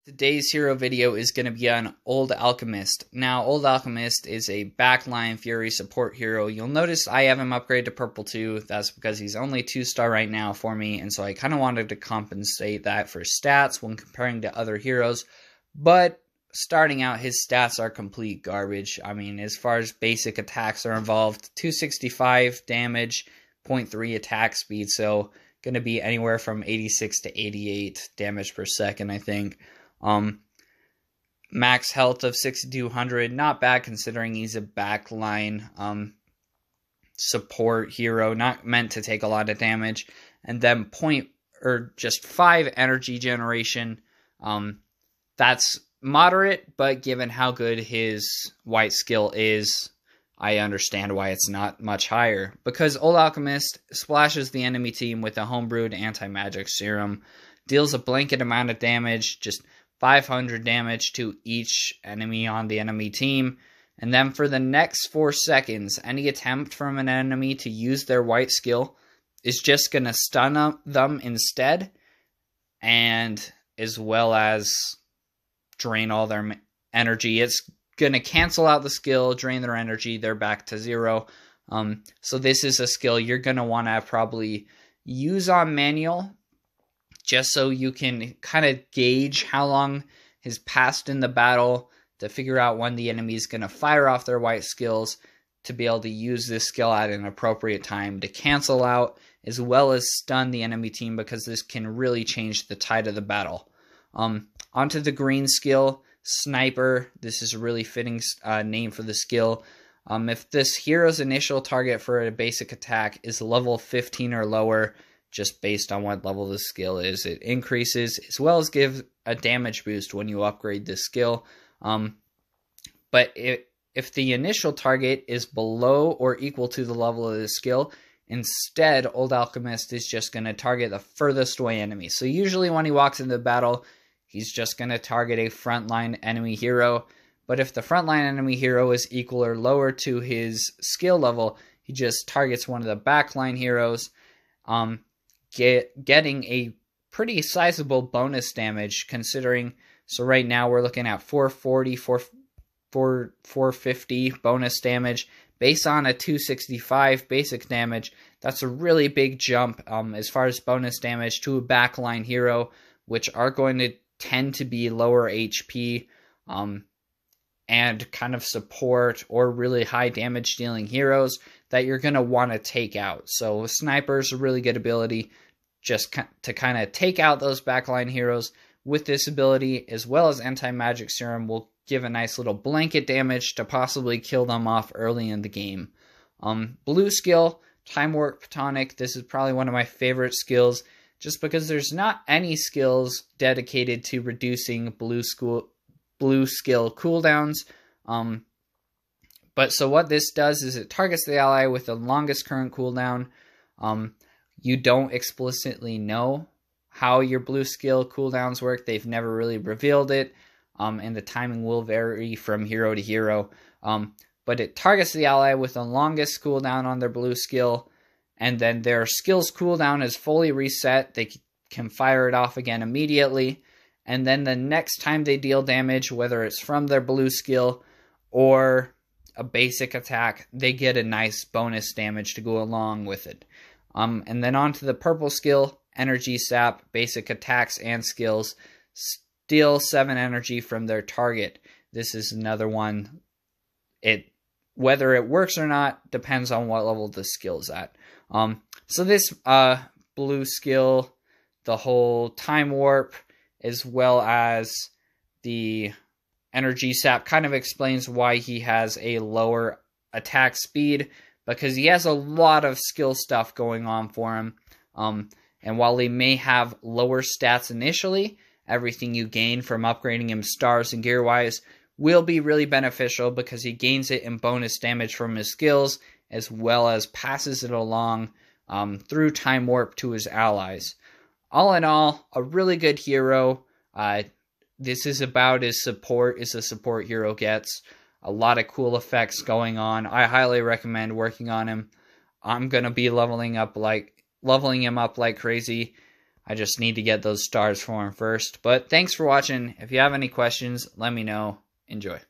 Today's hero video is going to be on Old Alchemist. Now, Old Alchemist is a backline Fury support hero. You'll notice I have him upgraded to purple 2. That's because he's only 2-star right now for me, and so I kind of wanted to compensate that for stats when comparing to other heroes. But starting out, his stats are complete garbage. I mean, as far as basic attacks are involved, 265 damage, 0.3 attack speed, so going to be anywhere from 86 to 88 damage per second, I think. Max health of 6,200, not bad considering he's a backline support hero, not meant to take a lot of damage. And then just 5 energy generation. That's moderate, but given how good his white skill is, I understand why it's not much higher. Because Old Alchemist splashes the enemy team with a homebrewed anti-magic serum, deals a blanket amount of damage, just 500 damage to each enemy on the enemy team, and then for the next 4 seconds, any attempt from an enemy to use their white skill is just going to stun them instead, and as well as drain all their energy. It's going to cancel out the skill, drain their energy, they're back to 0. So this is a skill you're going to want to probably use on manual, just so you can kind of gauge how long has passed in the battle to figure out when the enemy is going to fire off their white skills to be able to use this skill at an appropriate time to cancel out as well as stun the enemy team, because this can really change the tide of the battle. Onto the green skill, Sniper. This is a really fitting name for the skill. If this hero's initial target for a basic attack is level 15 or lower, just based on what level the skill is, it increases, as well as gives a damage boost when you upgrade this skill. But if the initial target is below or equal to the level of the skill, instead, Old Alchemist is just going to target the furthest away enemy. So usually when he walks into battle, he's just going to target a frontline enemy hero. But if the frontline enemy hero is equal or lower to his skill level, he just targets one of the backline heroes, getting a pretty sizable bonus damage considering. So right now we're looking at 440, 450 bonus damage based on a 265 basic damage. That's a really big jump as far as bonus damage to a backline hero, which are going to tend to be lower HP and kind of support or really high damage dealing heroes that you're going to want to take out. So Sniper's a really good ability just to kind of take out those backline heroes with this ability, as well as anti-magic serum will give a nice little blanket damage to possibly kill them off early in the game. Blue skill, Time Warp Tonic. This is probably one of my favorite skills just because there's not any skills dedicated to reducing blue skill cooldowns. But so what this does is it targets the ally with the longest current cooldown. You don't explicitly know how your blue skill cooldowns work. They've never really revealed it, and the timing will vary from hero to hero. But it targets the ally with the longest cooldown on their blue skill, and then their skill's cooldown is fully reset. They can fire it off again immediately, and then the next time they deal damage, whether it's from their blue skill or a basic attack, they get a nice bonus damage to go along with it. And then onto the purple skill, Energy Sap, basic attacks and skills, steal 7 energy from their target. This is another one. Whether it works or not depends on what level the skill's at. So this blue skill, the whole Time Warp, as well as the Energy Sap, kind of explains why he has a lower attack speed, because he has a lot of skill stuff going on for him. And while he may have lower stats initially, everything you gain from upgrading him stars and gear-wise will be really beneficial because he gains it in bonus damage from his skills, as well as passes it along through Time Warp to his allies. All in all, a really good hero. This is about as support as a support hero gets. A lot of cool effects going on. I highly recommend working on him. I'm going to be leveling him up like crazy. I just need to get those stars for him first. But thanks for watching. If you have any questions, let me know. Enjoy.